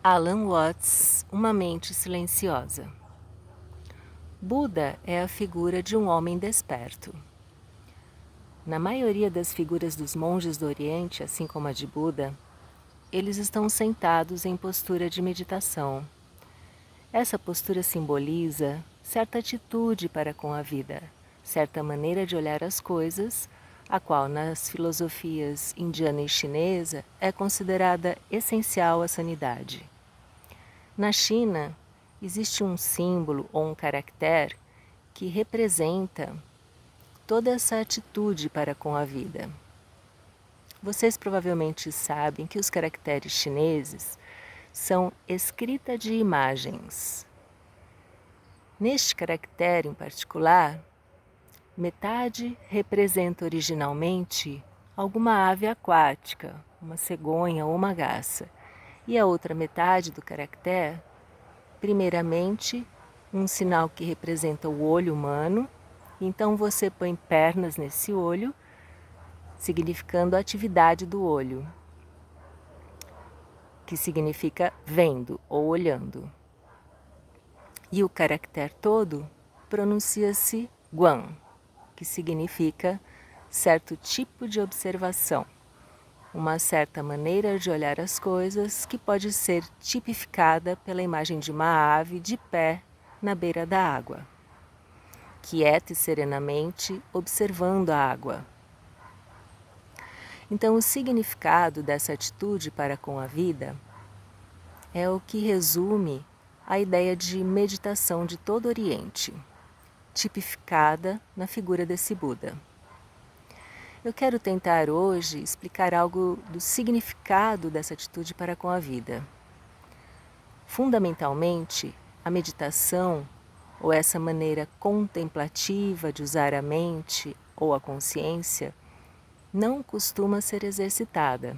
Alan Watts, Uma Mente Silenciosa. Buda é a figura de um homem desperto. Na maioria das figuras dos monges do Oriente, assim como a de Buda, eles estão sentados em postura de meditação. Essa postura simboliza certa atitude para com a vida, certa maneira de olhar as coisas, a qual nas filosofias indiana e chinesa é considerada essencial à sanidade. Na China, existe um símbolo ou um caractere que representa toda essa atitude para com a vida. Vocês provavelmente sabem que os caracteres chineses são escrita de imagens. Neste caractere em particular, metade representa originalmente alguma ave aquática, uma cegonha ou uma garça, e a outra metade do caractere, primeiramente, um sinal que representa o olho humano. Então você põe pernas nesse olho, significando a atividade do olho, que significa vendo ou olhando. E o caractere todo pronuncia-se Guan, que significa certo tipo de observação, uma certa maneira de olhar as coisas que pode ser tipificada pela imagem de uma ave de pé na beira da água, quieta e serenamente observando a água. Então, o significado dessa atitude para com a vida é o que resume a ideia de meditação de todo o Oriente, tipificada na figura desse Buda. Eu quero tentar hoje explicar algo do significado dessa atitude para com a vida. Fundamentalmente, a meditação, ou essa maneira contemplativa de usar a mente ou a consciência, não costuma ser exercitada.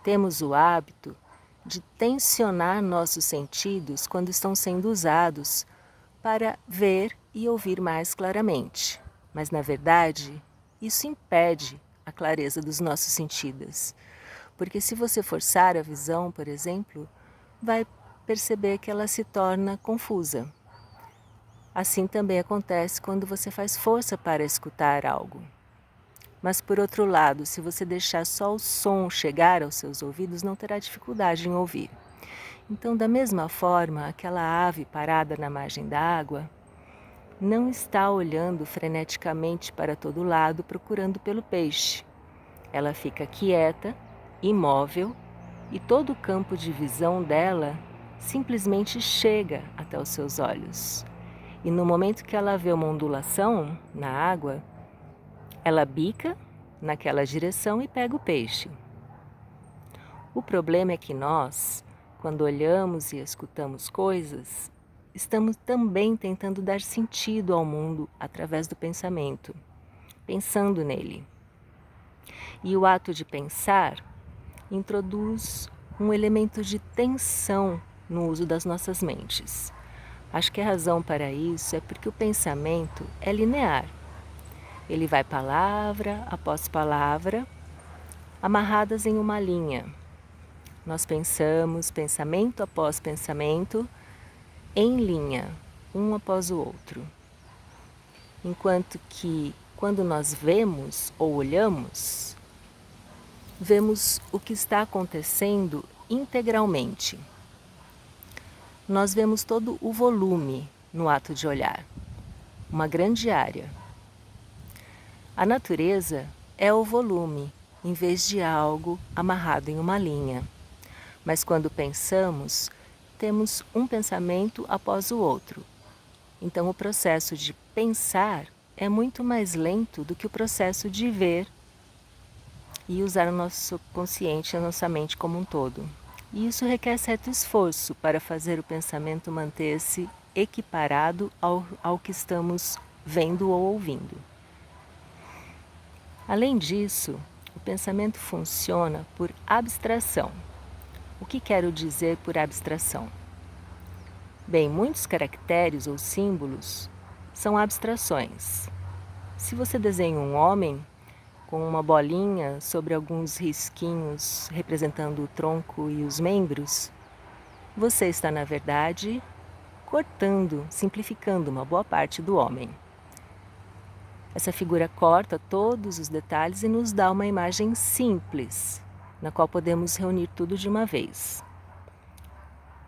Temos o hábito de tensionar nossos sentidos quando estão sendo usados para ver e ouvir mais claramente. Mas, na verdade, isso impede a clareza dos nossos sentidos. Porque se você forçar a visão, por exemplo, vai perceber que ela se torna confusa. Assim também acontece quando você faz força para escutar algo. Mas, por outro lado, se você deixar só o som chegar aos seus ouvidos, não terá dificuldade em ouvir. Então, da mesma forma, aquela ave parada na margem da água não está olhando freneticamente para todo lado procurando pelo peixe. Ela fica quieta, imóvel, e todo o campo de visão dela simplesmente chega até os seus olhos. E no momento que ela vê uma ondulação na água, ela bica naquela direção e pega o peixe. O problema é que nós, quando olhamos e escutamos coisas, estamos também tentando dar sentido ao mundo através do pensamento, pensando nele. E o ato de pensar introduz um elemento de tensão no uso das nossas mentes. Acho que a razão para isso é porque o pensamento é linear. Ele vai palavra após palavra, amarradas em uma linha. Nós pensamos, pensamento após pensamento, em linha, um após o outro. Enquanto que, quando nós vemos ou olhamos, vemos o que está acontecendo integralmente. Nós vemos todo o volume no ato de olhar, uma grande área. A natureza é o volume, em vez de algo amarrado em uma linha. Mas quando pensamos, temos um pensamento após o outro. Então o processo de pensar é muito mais lento do que o processo de ver e usar o nosso consciente, a nossa mente como um todo. E isso requer certo esforço para fazer o pensamento manter-se equiparado ao que estamos vendo ou ouvindo. Além disso, o pensamento funciona por abstração. O que quero dizer por abstração? Bem, muitos caracteres ou símbolos são abstrações. Se você desenha um homem com uma bolinha sobre alguns risquinhos representando o tronco e os membros, você está, na verdade, cortando, simplificando uma boa parte do homem. Essa figura corta todos os detalhes e nos dá uma imagem simples, na qual podemos reunir tudo de uma vez.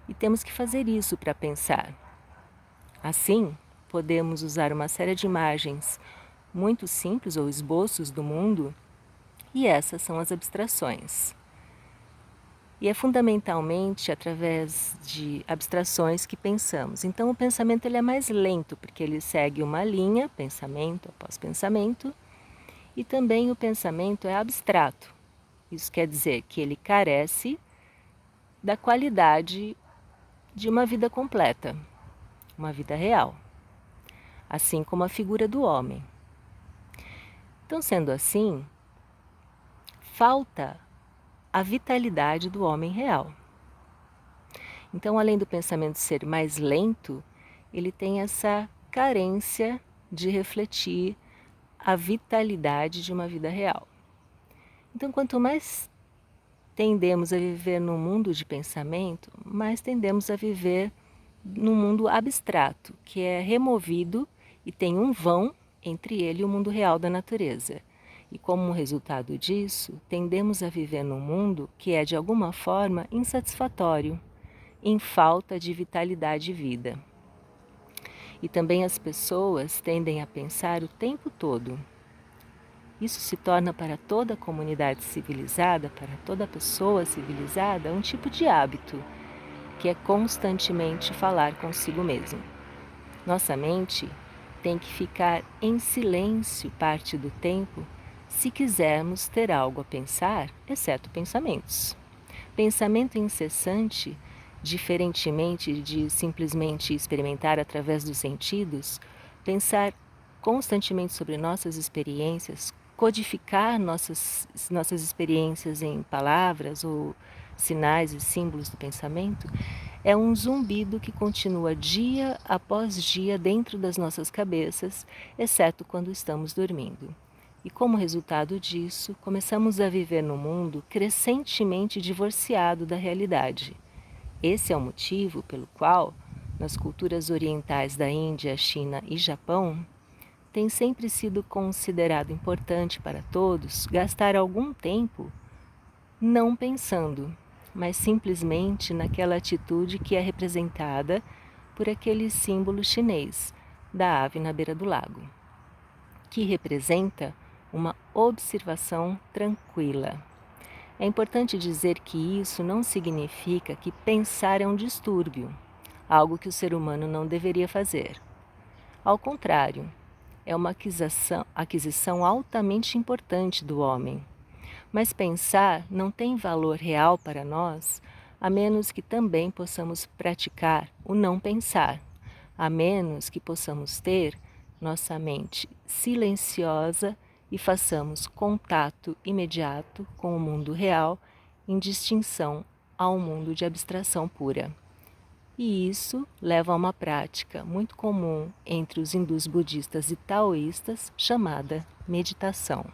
E temos que fazer isso para pensar. Assim, podemos usar uma série de imagens muito simples ou esboços do mundo, e essas são as abstrações. E é fundamentalmente através de abstrações que pensamos. Então o pensamento ele é mais lento, porque ele segue uma linha, pensamento após pensamento, e também o pensamento é abstrato. Isso quer dizer que ele carece da qualidade de uma vida completa, uma vida real, assim como a figura do homem. Então, sendo assim, falta a vitalidade do homem real. Então, além do pensamento ser mais lento, ele tem essa carência de refletir a vitalidade de uma vida real. Então, quanto mais tendemos a viver num mundo de pensamento, mais tendemos a viver num mundo abstrato, que é removido e tem um vão entre ele e o mundo real da natureza. E como resultado disso, tendemos a viver num mundo que é de alguma forma insatisfatório, em falta de vitalidade e vida. E também as pessoas tendem a pensar o tempo todo. Isso se torna para toda a comunidade civilizada, para toda pessoa civilizada, um tipo de hábito, que é constantemente falar consigo mesmo. Nossa mente tem que ficar em silêncio parte do tempo se quisermos ter algo a pensar, exceto pensamentos. Pensamento incessante, diferentemente de simplesmente experimentar através dos sentidos, pensar constantemente sobre nossas experiências, codificar nossas experiências em palavras ou sinais e símbolos do pensamento, é um zumbido que continua dia após dia dentro das nossas cabeças, exceto quando estamos dormindo. E como resultado disso, começamos a viver num mundo crescentemente divorciado da realidade. Esse é o motivo pelo qual, nas culturas orientais da Índia, China e Japão, tem sempre sido considerado importante para todos gastar algum tempo não pensando, mas simplesmente naquela atitude que é representada por aquele símbolo chinês da ave na beira do lago, que representa uma observação tranquila. É importante dizer que isso não significa que pensar é um distúrbio, algo que o ser humano não deveria fazer. Ao contrário, é uma aquisição altamente importante do homem. Mas pensar não tem valor real para nós, a menos que também possamos praticar o não pensar, a menos que possamos ter nossa mente silenciosa e façamos contato imediato com o mundo real, em distinção ao mundo de abstração pura. E isso leva a uma prática muito comum entre os hindus budistas e taoístas chamada meditação.